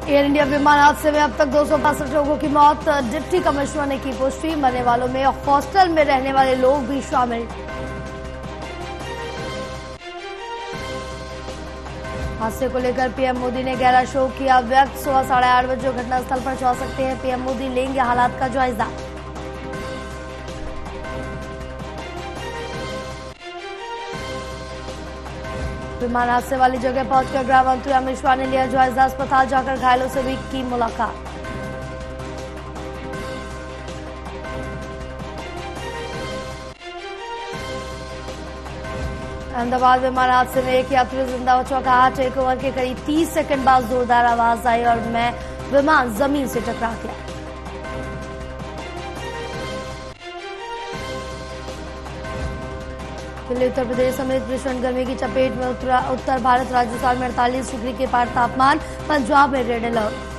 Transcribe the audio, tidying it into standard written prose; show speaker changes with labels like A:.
A: Air India विमान हादसे में अब तक 262 लोगों की मौत। डिप्टी कमिश्नर ने की पुष्टि। मरने वालों में हॉस्टल में रहने वाले लोग भी शामिल। हादसे को लेकर पीएम मोदी ने गहरा शोक किया व्यक्त। सुबह 8:30 बजे घटनास्थल पर जा सकते हैं पीएम मोदी, लेंगे हालात का जायजा। विमान हादसे वाली जगह पहुंचकर गृह मंत्री अमित शाह ने लिया जायजा। अस्पताल जाकर घायलों से भी की मुलाकात। अहमदाबाद विमान हादसे में एक यात्री जिंदा बचा। कहा टेक ओवर के करीब 30 सेकंड बाद जोरदार आवाज आई और विमान जमीन से टकरा गया। दिल्ली उत्तर प्रदेश समेत भीषण गर्मी की चपेट में उत्तर भारत, राजस्थान में 48 डिग्री के पार तापमान। पंजाब में रेड अलर्ट।